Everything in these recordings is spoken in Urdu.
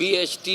BHT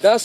10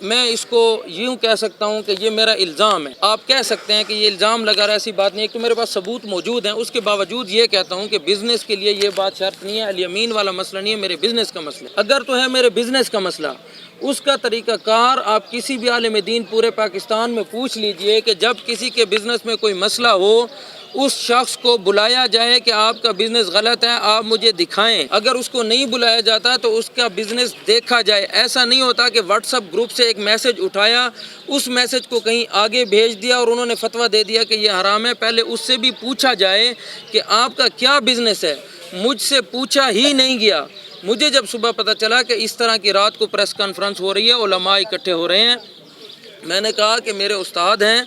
میں اس کو یوں کہہ سکتا ہوں کہ یہ میرا الزام ہے. آپ کہہ سکتے ہیں کہ یہ الزام لگا رہا ہے، ایسی بات نہیں ہے کہ میرے پاس ثبوت موجود ہیں. اس کے باوجود یہ کہتا ہوں کہ بزنس کے لیے یہ بات شرط نہیں ہے، الیمین والا مسئلہ نہیں ہے، میرے بزنس کا مسئلہ. اگر تو ہے میرے بزنس کا مسئلہ، اس کا طریقہ کار آپ کسی بھی عالم دین پورے پاکستان میں پوچھ لیجئے کہ جب کسی کے بزنس میں کوئی مسئلہ ہو اس شخص کو بلایا جائے کہ آپ کا بزنس غلط ہے، آپ مجھے دکھائیں. اگر اس کو نہیں بلایا جاتا تو اس کا بزنس دیکھا جائے. ایسا نہیں ہوتا کہ واٹس ایپ گروپ سے ایک میسج اٹھایا، اس میسج کو کہیں آگے بھیج دیا اور انہوں نے فتویٰ دے دیا کہ یہ حرام ہے. پہلے اس سے بھی پوچھا جائے کہ آپ کا کیا بزنس ہے. مجھ سے پوچھا ہی نہیں گیا. مجھے جب صبح پتہ چلا کہ اس طرح کی رات کو پریس کانفرنس ہو رہی ہے، علماء اکٹھے ہو رہے ہیں، میں نے کہا کہ میرے استاد ہیں،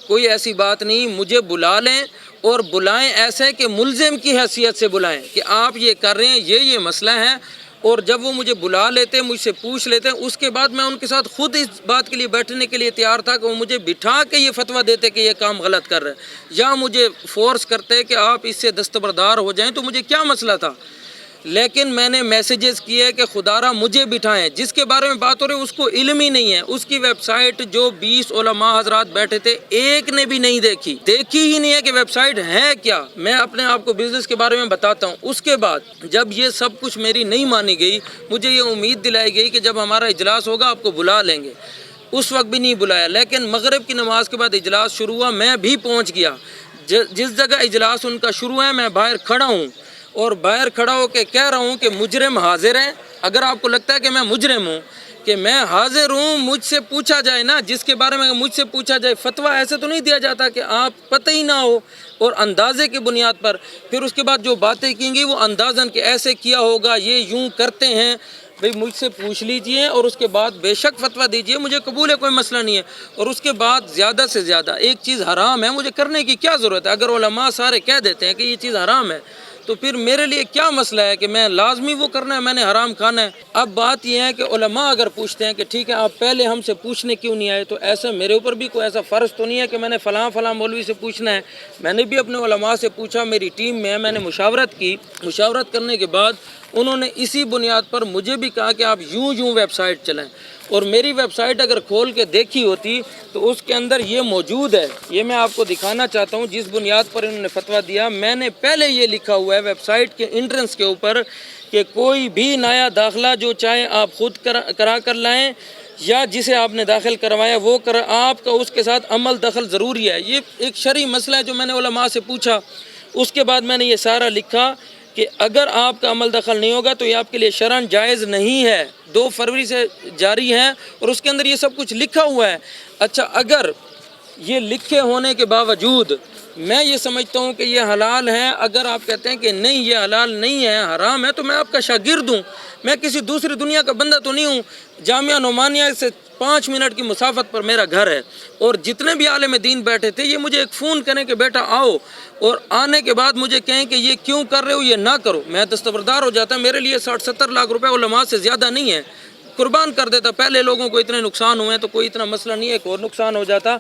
کوئی ایسی بات نہیں، مجھے بلا لیں اور بلائیں ایسے کہ ملزم کی حیثیت سے بلائیں کہ آپ یہ کر رہے ہیں، یہ مسئلہ ہے. اور جب وہ مجھے بلا لیتے، مجھ سے پوچھ لیتے، اس کے بعد میں ان کے ساتھ خود اس بات کے لیے بیٹھنے کے لیے تیار تھا کہ وہ مجھے بٹھا کے یہ فتویٰ دیتے کہ یہ کام غلط کر رہے ہیں، یا مجھے فورس کرتے کہ آپ اس سے دستبردار ہو جائیں، تو مجھے کیا مسئلہ تھا. لیکن میں نے میسیجز کیے کہ خدا را مجھے بٹھائیں. جس کے بارے میں بات ہو رہی ہے اس کو علم ہی نہیں ہے. اس کی ویب سائٹ جو 20 علماء حضرات بیٹھے تھے، ایک نے بھی نہیں دیکھی ہی نہیں ہے کہ ویب سائٹ ہے کیا. میں اپنے آپ کو بزنس کے بارے میں بتاتا ہوں. اس کے بعد جب یہ سب کچھ میری نہیں مانی گئی، مجھے یہ امید دلائی گئی کہ جب ہمارا اجلاس ہوگا آپ کو بلا لیں گے. اس وقت بھی نہیں بلایا. لیکن مغرب کی نماز کے بعد اجلاس شروع ہوا، میں بھی پہنچ گیا. جس جگہ اجلاس ان کا شروع ہے میں باہر کھڑا ہوں اور باہر کھڑا ہو کے کہہ رہا ہوں کہ مجرم حاضر ہیں. اگر آپ کو لگتا ہے کہ میں مجرم ہوں، کہ میں حاضر ہوں، مجھ سے پوچھا جائے نا، جس کے بارے میں مجھ سے پوچھا جائے. فتویٰ ایسے تو نہیں دیا جاتا کہ آپ پتہ ہی نہ ہو اور اندازے کی بنیاد پر. پھر اس کے بعد جو باتیں کی گئی وہ اندازاً کہ ایسے کیا ہوگا، یہ یوں کرتے ہیں. بھئی مجھ سے پوچھ لیجئے اور اس کے بعد بے شک فتویٰ دیجئے، مجھے قبول ہے، کوئی مسئلہ نہیں ہے. اور اس کے بعد زیادہ سے زیادہ ایک چیز حرام ہے، مجھے کرنے کی کیا ضرورت ہے؟ اگر علماء سارے کہہ دیتے ہیں کہ یہ چیز حرام ہے تو پھر میرے لیے کیا مسئلہ ہے کہ میں لازمی وہ کرنا ہے، میں نے حرام کھانا ہے. اب بات یہ ہے کہ علماء اگر پوچھتے ہیں کہ ٹھیک ہے آپ پہلے ہم سے پوچھنے کیوں نہیں آئے، تو ایسا میرے اوپر بھی کوئی ایسا فرض تو نہیں ہے کہ میں نے فلاں مولوی سے پوچھنا ہے. میں نے بھی اپنے علماء سے پوچھا، میری ٹیم میں میں نے مشاورت کی. مشاورت کرنے کے بعد انہوں نے اسی بنیاد پر مجھے بھی کہا کہ آپ یوں ویب سائٹ چلائیں. اور میری ویب سائٹ اگر کھول کے دیکھی ہوتی تو اس کے اندر یہ موجود ہے. یہ میں آپ کو دکھانا چاہتا ہوں جس بنیاد پر انہوں نے فتویٰ دیا. میں نے پہلے یہ لکھا ہوا ہے ویب سائٹ کے انٹرنس کے اوپر کہ کوئی بھی نیا داخلہ جو چاہے آپ خود کرا کر لائیں، یا جسے آپ نے داخل کروایا وہ آپ کا اس کے ساتھ عمل دخل ضروری ہے. یہ ایک شرعی مسئلہ ہے جو میں نے علماء سے پوچھا. اس کے بعد میں نے یہ سارا لکھا کہ اگر آپ کا عمل دخل نہیں ہوگا تو یہ آپ کے لیے شرعاً جائز نہیں ہے. 2 فروری سے جاری ہے اور اس کے اندر یہ سب کچھ لکھا ہوا ہے. اچھا، اگر یہ لکھے ہونے کے باوجود میں یہ سمجھتا ہوں کہ یہ حلال ہے، اگر آپ کہتے ہیں کہ نہیں یہ حلال نہیں ہے، حرام ہے، تو میں آپ کا شاگرد ہوں. میں کسی دوسری دنیا کا بندہ تو نہیں ہوں. جامعہ نعمانیہ سے 5 منٹ کی مسافت پر میرا گھر ہے. اور جتنے بھی عالم دین بیٹھے تھے یہ مجھے ایک فون کریں کہ بیٹا آؤ، اور آنے کے بعد مجھے کہیں کہ یہ کیوں کر رہے ہو، یہ نہ کرو. میں دستبردار ہو جاتا. میرے لیے 60-70 لاکھ روپے علماء سے زیادہ نہیں ہے، قربان کر دیتا. پہلے لوگوں کو اتنے نقصان ہوئے ہیں تو کوئی اتنا مسئلہ نہیں ہے، ایک اور نقصان ہو جاتا.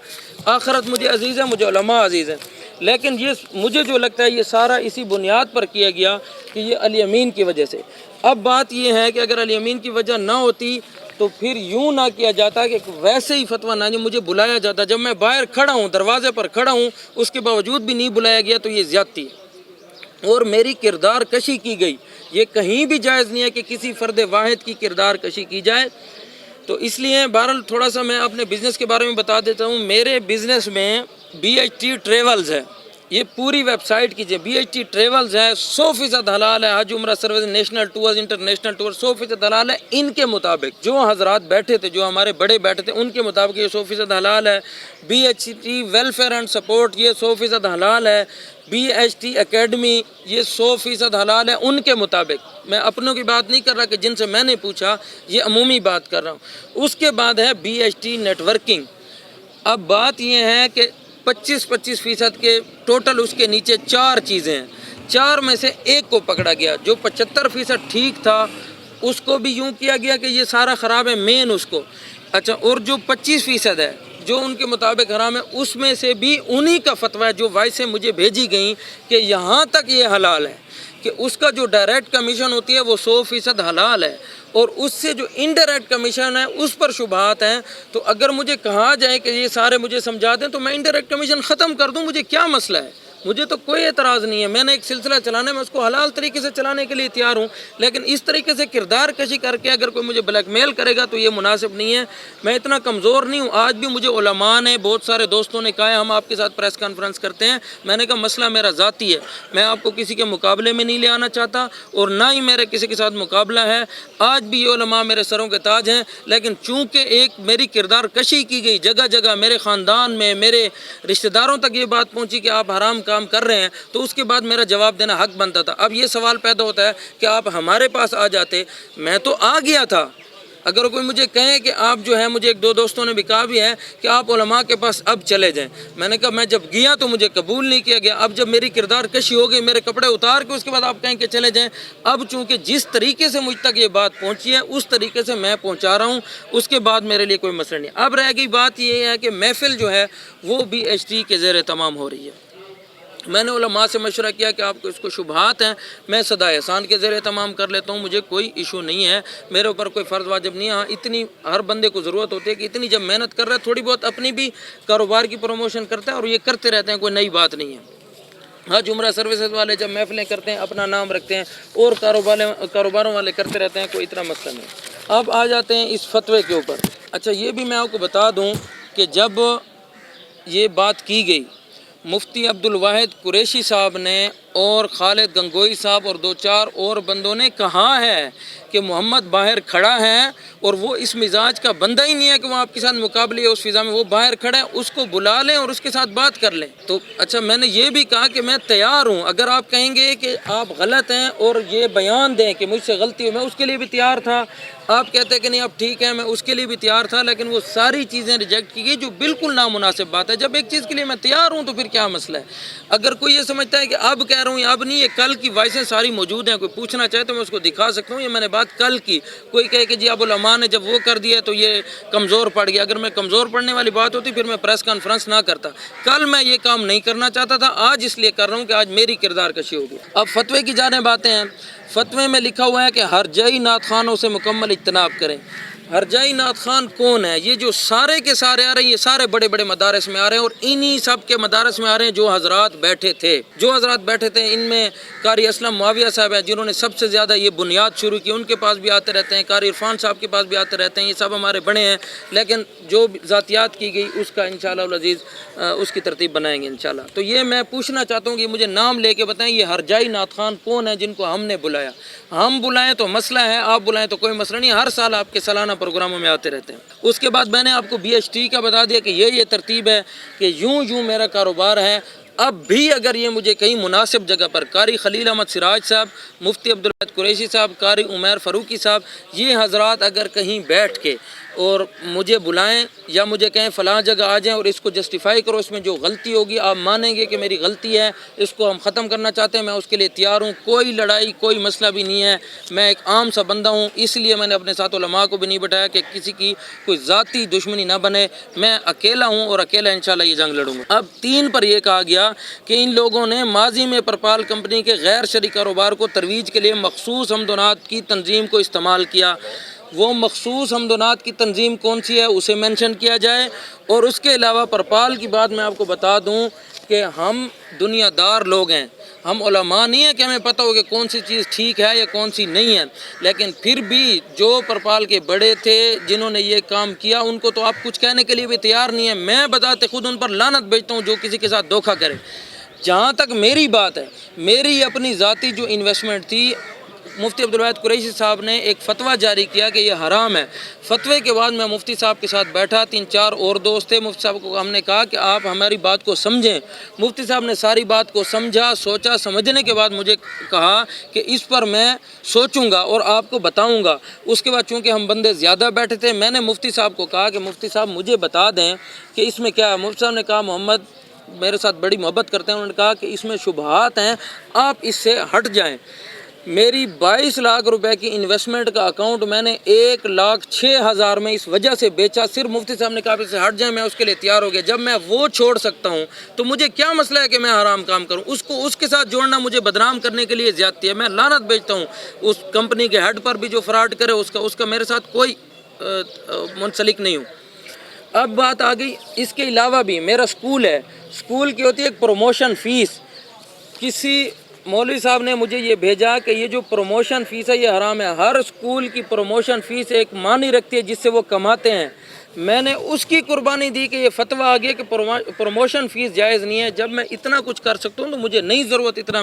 آخرت مجھے عزیز ہے، مجھے علماء عزیز ہیں. لیکن یہ مجھے جو لگتا ہے یہ سارا اسی بنیاد پر کیا گیا کہ یہ الیمین کی وجہ سے. اب بات یہ ہے کہ اگر الیمین کی وجہ نہ ہوتی تو پھر یوں نہ کیا جاتا کہ ویسے ہی فتویٰ نہ جو مجھے بلایا جاتا. جب میں باہر کھڑا ہوں، دروازے پر کھڑا ہوں، اس کے باوجود بھی نہیں بلایا گیا تو یہ زیادتی ہے. اور میری کردار کشی کی گئی. یہ کہیں بھی جائز نہیں ہے کہ کسی فرد واحد کی کردار کشی کی جائے. تو اس لیے بہرحال تھوڑا سا میں اپنے بزنس کے بارے میں بتا دیتا ہوں. میرے بزنس میں BHT ٹریولز ہے. یہ پوری ویب سائٹ کیجئے. BHT ٹریولز ہے، 100% حلال ہے. حج عمرہ service, national tours, international tour 100% حلال ہے. ان کے مطابق جو حضرات بیٹھے تھے، جو ہمارے بڑے بیٹھے تھے، ان کے مطابق یہ 100% حلال ہے. BHT ویلفیئر اینڈ سپورٹ یہ 100% حلال ہے. BHT اکیڈمی یہ 100% حلال ہے ان کے مطابق. میں اپنوں کی بات نہیں کر رہا کہ جن سے میں نے پوچھا، یہ عمومی بات کر رہا ہوں. اس کے بعد ہے BHT نیٹ ورکنگ. اب بات یہ ہے کہ 25% کے ٹوٹل اس کے نیچے 4 چیزیں ہیں. 4 میں سے ایک کو پکڑا گیا. جو 75% ٹھیک تھا اس کو بھی یوں کیا گیا کہ یہ سارا خراب ہے، مین اس کو. اچھا، اور جو 25% ہے جو ان کے مطابق حرام ہے، اس میں سے بھی انہی کا فتویٰ ہے جو وائسیں مجھے بھیجی گئیں کہ یہاں تک یہ حلال ہے کہ اس کا جو ڈائریکٹ کمیشن ہوتی ہے وہ 100% حلال ہے. اور اس سے جو انڈائریکٹ کمیشن ہے اس پر شبہات ہیں، تو اگر مجھے کہا جائے کہ یہ سارے مجھے سمجھا دیں تو میں انڈائریکٹ کمیشن ختم کر دوں، مجھے کیا مسئلہ ہے؟ مجھے تو کوئی اعتراض نہیں ہے، میں نے ایک سلسلہ چلانا ہے، میں اس کو حلال طریقے سے چلانے کے لیے تیار ہوں، لیکن اس طریقے سے کردار کشی کر کے اگر کوئی مجھے بلیک میل کرے گا تو یہ مناسب نہیں ہے۔ میں اتنا کمزور نہیں ہوں، آج بھی مجھے علماء نے، بہت سارے دوستوں نے کہا ہے ہم آپ کے ساتھ پریس کانفرنس کرتے ہیں، میں نے کہا مسئلہ میرا ذاتی ہے، میں آپ کو کسی کے مقابلے میں نہیں لے آنا چاہتا اور نہ ہی میرے کسی کے ساتھ مقابلہ ہے۔ آج بھی یہ علماء میرے سروں کے تاج ہیں، لیکن چونکہ ایک میری کردار کشی کی گئی، جگہ جگہ میرے خاندان میں، میرے رشتہ داروں تک یہ بات پہنچی کہ آپ حرام کام کر رہے ہیں، تو اس کے بعد میرا جواب دینا حق بنتا تھا۔ اب یہ سوال پیدا ہوتا ہے کہ آپ ہمارے پاس آ جاتے، میں تو آ گیا تھا۔ اگر کوئی مجھے کہے کہ آپ جو ہے، مجھے ایک دو دوستوں نے بھی کہا بھی ہے کہ آپ علماء کے پاس اب چلے جائیں، میں نے کہا میں جب گیا تو مجھے قبول نہیں کیا گیا، اب جب میری کردار کشی ہو گئی، میرے کپڑے اتار کے اس کے بعد آپ کہیں کہ چلے جائیں، اب چونکہ جس طریقے سے مجھ تک یہ بات پہنچی ہے اس طریقے سے میں پہنچا رہا ہوں، اس کے بعد میرے لیے کوئی مسئلہ نہیں۔ اب رہ گئی بات یہ ہے کہ محفل جو ہے وہ بھی BHT کے زیر تمام ہو رہی ہے۔ میں نے علماء سے مشورہ کیا کہ آپ کو اس کو شبہات ہیں، میں صدا احسان کے ذریعے تمام کر لیتا ہوں، مجھے کوئی ایشو نہیں ہے، میرے اوپر کوئی فرض واجب نہیں ہے۔ ہاں اتنی ہر بندے کو ضرورت ہوتی ہے کہ اتنی جب محنت کر رہا ہے تھوڑی بہت اپنی بھی کاروبار کی پروموشن کرتا ہے، اور یہ کرتے رہتے ہیں، کوئی نئی بات نہیں ہے۔ حج عمرہ سروسز والے جب محفلیں کرتے ہیں اپنا نام رکھتے ہیں، اور کاروباروں والے کرتے رہتے ہیں، کوئی اتنا مسئلہ نہیں۔ اب آ جاتے ہیں اس فتوے کے اوپر۔ اچھا یہ بھی میں آپ کو بتا دوں کہ جب یہ بات کی گئی، مفتی عبدالواحد قریشی صاحب نے اور خالد گنگوئی صاحب اور دو چار اور بندوں نے کہا ہے کہ محمد باہر کھڑا ہے اور وہ اس مزاج کا بندہ ہی نہیں ہے کہ وہ آپ کے ساتھ مقابلے اس فضا میں، وہ باہر کھڑا ہے، اس کو بلا لیں اور اس کے ساتھ بات کر لیں۔ تو اچھا میں نے یہ بھی کہا کہ میں تیار ہوں، اگر آپ کہیں گے کہ آپ غلط ہیں اور یہ بیان دیں کہ مجھ سے غلطی ہوئی، میں اس کے لیے بھی تیار تھا۔ آپ کہتے ہیں کہ نہیں اب ٹھیک ہے، میں اس کے لیے بھی تیار تھا، لیکن وہ ساری چیزیں ریجیکٹ کی گئی جو بالکل نامناسب بات ہے۔ جب ایک چیز کے لیے میں تیار ہوں تو پھر کیا مسئلہ ہے؟ اگر کوئی یہ سمجھتا ہے کہ اب کہہ رہا ہوں اب نہیں، یہ کل کی وائسیں ساری موجود ہیں، کوئی پوچھنا چاہے تو میں اس کو دکھا سکتا ہوں، یہ میں نے بات کل کی۔ کوئی کہے کہ جی اب علماء نے جب وہ کر دیا تو یہ کمزور پڑ گیا، اگر میں کمزور پڑنے والی بات ہوتی پھر میں پریس کانفرنس نہ کرتا۔ کل میں یہ کام نہیں کرنا چاہتا تھا، آج اس لیے کر رہا ہوں کہ آج میری کردار کشی ہوگی۔ اب فتوے کی جانب آتے ہیں۔ فتوے میں لکھا ہوا ہے کہ ہرجائی نعت خوانوں سے مکمل اجتناب کریں۔ ہرجائی نعت خوان کون ہے؟ یہ جو سارے کے سارے آ رہے ہیں، یہ سارے بڑے بڑے مدارس میں آ رہے ہیں، اور انہی سب کے مدارس میں آ رہے ہیں جو حضرات بیٹھے تھے۔ ان میں قاری اسلم معاویہ صاحب ہیں جنہوں نے سب سے زیادہ یہ بنیاد شروع کی، ان کے پاس بھی آتے رہتے ہیں، قاری عرفان صاحب کے پاس بھی آتے رہتے ہیں، یہ سب ہمارے بڑے ہیں، لیکن جو ذاتیات کی گئی اس کا انشاءاللہ العزیز اس کی ترتیب بنائیں گے انشاءاللہ۔ تو یہ میں پوچھنا چاہتا ہوں کہ مجھے نام لے کے بتائیں یہ ہرجائی نعت خوان کون ہے جن کو ہم نے بلایا؟ ہم بلائیں تو مسئلہ ہے، آپ بلائیں تو کوئی مسئلہ نہیں، ہر سال آپ کے سالانہ پروگراموں میں آتے رہتے ہیں۔ اس کے بعد میں نے آپ کو BHT کا بتا دیا کہ یہ ترتیب ہے کہ یوں میرا کاروبار ہے۔ اب بھی اگر یہ مجھے کہیں مناسب جگہ پر قاری خلیل احمد سراج صاحب، مفتی عبدالواحد قریشی صاحب، قاری عمیر فاروقی صاحب، یہ حضرات اگر کہیں بیٹھ کے اور مجھے بلائیں یا مجھے کہیں فلاں جگہ آ جائیں اور اس کو جسٹیفائی کرو، اس میں جو غلطی ہوگی آپ مانیں گے کہ میری غلطی ہے، اس کو ہم ختم کرنا چاہتے ہیں، میں اس کے لیے تیار ہوں، کوئی لڑائی کوئی مسئلہ بھی نہیں ہے۔ میں ایک عام سا بندہ ہوں، اس لیے میں نے اپنے ساتھ علماء کو بھی نہیں بٹھایا کہ کسی کی کوئی ذاتی دشمنی نہ بنے، میں اکیلا ہوں اور اکیلا انشاءاللہ یہ جنگ لڑوں گا۔ اب 3 پر یہ کہا گیا کہ ان لوگوں نے ماضی میں پرپال کمپنی کے غیر شرعی کاروبار کو ترویج کے لیے مخصوص حمد و نعت کی تنظیم کو استعمال کیا۔ وہ مخصوص حمد و نعت کی تنظیم کون سی ہے اسے مینشن کیا جائے، اور اس کے علاوہ پرپال کی بات میں آپ کو بتا دوں کہ ہم دنیا دار لوگ ہیں، ہم علماء نہیں ہیں کہ ہمیں پتہ ہو کہ کون سی چیز ٹھیک ہے یا کون سی نہیں ہے، لیکن پھر بھی جو پرپال کے بڑے تھے جنہوں نے یہ کام کیا ان کو تو آپ کچھ کہنے کے لیے بھی تیار نہیں ہیں۔ میں بذات خود ان پر لعنت بھیجتا ہوں جو کسی کے ساتھ دھوکہ کرے۔ جہاں تک میری بات ہے، میری اپنی ذاتی جو انویسٹمنٹ تھی، مفتی عبدالواحد قریشی صاحب نے ایک فتویٰ جاری کیا کہ یہ حرام ہے۔ فتوے کے بعد میں مفتی صاحب کے ساتھ بیٹھا، 3-4 اور دوست تھے، مفتی صاحب کو ہم نے کہا کہ آپ ہماری بات کو سمجھیں۔ مفتی صاحب نے ساری بات کو سمجھا، سوچا، سمجھنے کے بعد مجھے کہا کہ اس پر میں سوچوں گا اور آپ کو بتاؤں گا۔ اس کے بعد چونکہ ہم بندے زیادہ بیٹھے تھے، میں نے مفتی صاحب کو کہا کہ مفتی صاحب مجھے بتا دیں کہ اس میں کیا ہے۔ مفتی صاحب نے کہا محمد میرے ساتھ بڑی محبت کرتے ہیں، انہوں نے کہا کہ اس میں شبہات ہیں، آپ اس سے ہٹ جائیں۔ میری 22 لاکھ روپے کی انویسٹمنٹ کا اکاؤنٹ میں نے 1,06,000 میں اس وجہ سے بیچا، صرف مفتی صاحب نے کہا سے ہٹ جائیں، میں اس کے لیے تیار ہو گیا۔ جب میں وہ چھوڑ سکتا ہوں تو مجھے کیا مسئلہ ہے کہ میں حرام کام کروں؟ اس کو اس کے ساتھ جوڑنا مجھے بدنام کرنے کے لیے زیادتی ہے۔ میں لعنت بھیجتا ہوں اس کمپنی کے ہیڈ پر بھی جو فراڈ کرے، اس کا میرے ساتھ کوئی منسلک نہیں ہوں۔ اب بات آ گئی، اس کے علاوہ بھی میرا سکول ہے، سکول کی ہوتی ہے ایک پروموشن فیس۔ کسی مولوی صاحب نے مجھے یہ بھیجا کہ یہ جو پروموشن فیس ہے یہ حرام ہے۔ ہر سکول کی پروموشن فیس ایک معنی رکھتی ہے جس سے وہ کماتے ہیں۔ میں نے اس کی قربانی دی کہ یہ فتویٰ آ گیا کہ پروموشن فیس جائز نہیں ہے۔ جب میں اتنا کچھ کر سکتا ہوں تو مجھے نہیں ضرورت اتنا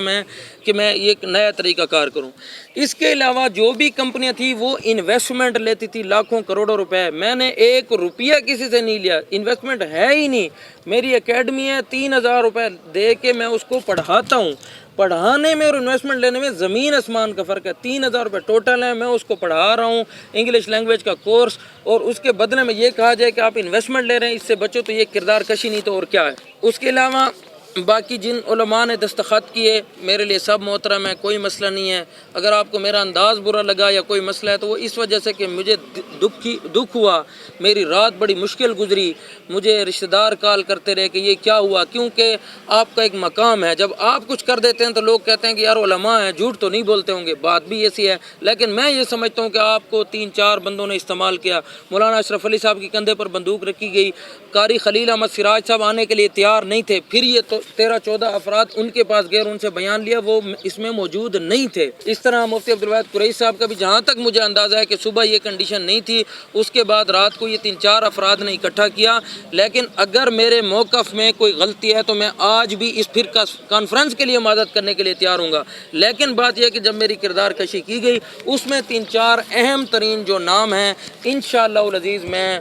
کہ میں ایک نیا طریقہ کار کروں۔ اس کے علاوہ جو بھی کمپنیاں تھیں وہ انویسٹمنٹ لیتی تھی لاکھوں کروڑوں روپے، میں نے 1 روپیہ کسی سے نہیں لیا، انویسٹمنٹ ہے ہی نہیں۔ میری اکیڈمی ہے، 3,000 روپے دے کے میں اس کو پڑھاتا ہوں۔ پڑھانے میں اور انویسٹمنٹ لینے میں زمین آسمان کا فرق ہے۔ 3,000 روپے ٹوٹل ہے، میں اس کو پڑھا رہا ہوں انگلش لینگویج کا کورس، اور اس کے بدلے میں یہ کہا جائے کہ آپ انویسٹمنٹ لے رہے ہیں، اس سے بچو، تو یہ کردار کشی نہیں تو اور کیا ہے۔ اس کے علاوہ باقی جن علماء نے دستخط کیے میرے لیے سب محترم ہے، کوئی مسئلہ نہیں ہے۔ اگر آپ کو میرا انداز برا لگا یا کوئی مسئلہ ہے تو وہ اس وجہ سے کہ مجھے دکھ ہوا، میری رات بڑی مشکل گزری، مجھے رشتہ دار کال کرتے رہے کہ یہ کیا ہوا، کیونکہ آپ کا ایک مقام ہے۔ جب آپ کچھ کر دیتے ہیں تو لوگ کہتے ہیں کہ یار علماء ہیں، جھوٹ تو نہیں بولتے ہوں گے، بات بھی ایسی ہے۔ لیکن میں یہ سمجھتا ہوں کہ آپ کو 3-4 بندوں نے استعمال کیا۔ مولانا اشرف علی صاحب کے کندھے پر بندوق رکھی گئی، قاری خلیل احمد سراج صاحب آنے کے لیے تیار نہیں تھے، پھر یہ تو 13-14 افراد ان کے پاس گئے اور ان سے بیان لیا، وہ اس میں موجود نہیں تھے۔ اس طرح مفتی عبدالواحد قریشی صاحب کا بھی جہاں تک مجھے اندازہ ہے کہ صبح یہ کنڈیشن نہیں تھی، اس کے بعد رات کو یہ 3-4 افراد نے اکٹھا کیا۔ لیکن اگر میرے موقف میں کوئی غلطی ہے تو میں آج بھی اس پھر کانفرنس کے لیے مدد کرنے کے لیے تیار ہوں گا۔ لیکن بات یہ کہ جب میری کردار کشی کی گئی اس میں 3-4 اہم ترین جو نام ہیں، انشاءاللہ العزیز میں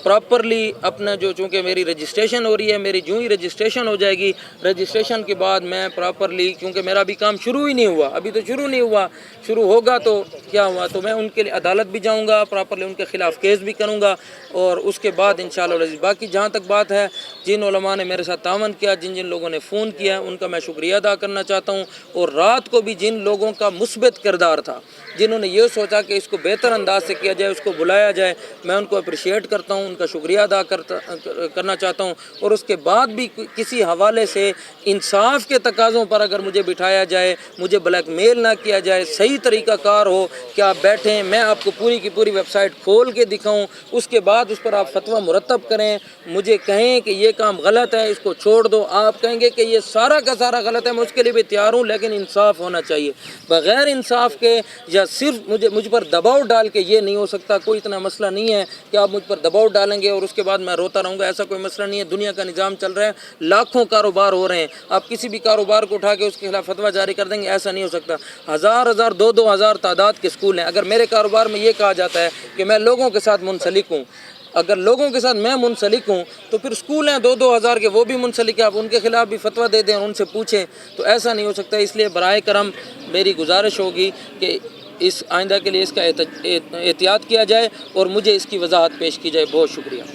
پراپرلی اپنا جو، چونکہ میری رجسٹریشن ہو رہی ہے، میری جو ہی رجسٹریشن ہو جائے گی، رجسٹریشن کے بعد میں پراپرلی، کیونکہ میرا ابھی کام شروع ہی نہیں ہوا، ابھی تو شروع نہیں ہوا، شروع ہوگا تو کیا ہوا، تو میں ان کے لیے عدالت بھی جاؤں گا، پراپرلی ان کے خلاف کیس بھی کروں گا، اور اس کے بعد انشاءاللہ العزیز باقی جہاں تک بات ہے، جن علماء نے میرے ساتھ تعاون کیا، جن لوگوں نے فون کیا، ان کا میں شکریہ ادا کرنا چاہتا ہوں۔ اور رات کو بھی جن لوگوں کا مثبت کردار تھا، جنہوں نے یہ سوچا کہ اس کو بہتر انداز سے کیا جائے، اس کو بلایا جائے، میں ان کو اپریشیٹ کرتا ہوں، ان کا شکریہ ادا کرنا چاہتا ہوں۔ اور اس کے بعد بھی کسی حوالے سے انصاف کے تقاضوں پر اگر مجھے بٹھایا جائے، مجھے بلیک میل نہ کیا جائے، صحیح طریقہ کار ہو کہ آپ بیٹھیں، میں آپ کو پوری کی پوری ویب سائٹ کھول کے دکھاؤں، اس کے بعد اس پر آپ فتویٰ مرتب کریں، مجھے کہیں کہ یہ کام غلط ہے، اس کو چھوڑ دو، آپ کہیں گے کہ یہ سارا کا سارا غلط ہے، میں اس کے لیے بھی تیار ہوں، لیکن انصاف ہونا چاہیے۔ بغیر انصاف کے یا صرف مجھ پر دباؤ ڈال کے یہ نہیں ہو سکتا۔ کوئی اتنا مسئلہ نہیں ہے کہ آپ مجھ پر دباؤ ڈالیں گے اور اس کے بعد میں روتا رہوں گا، ایسا کوئی مسئلہ نہیں ہے۔ دنیا کا نظام چل رہا ہے، لاکھوں کاروبار ہو رہے ہیں، آپ کسی بھی کاروبار کو اٹھا کے اس کے خلاف فتویٰ جاری کر دیں گے، ایسا نہیں ہو سکتا۔ 1000 2,000 تعداد کے سکول ہیں، اگر میرے کاروبار میں یہ کہا جاتا ہے کہ میں لوگوں کے ساتھ منسلک ہوں، اگر لوگوں کے ساتھ میں منسلک ہوں تو پھر سکول ہیں 2,000 کے، وہ بھی منسلک ہیں، آپ ان کے خلاف بھی فتویٰ دے دیں اور ان سے پوچھیں، تو ایسا نہیں ہو سکتا۔ اس لیے برائے کرم میری گزارش ہوگی کہ اس آئندہ کے لیے اس کا احتیاط کیا جائے اور مجھے اس کی وضاحت پیش کی جائے۔ بہت شکریہ۔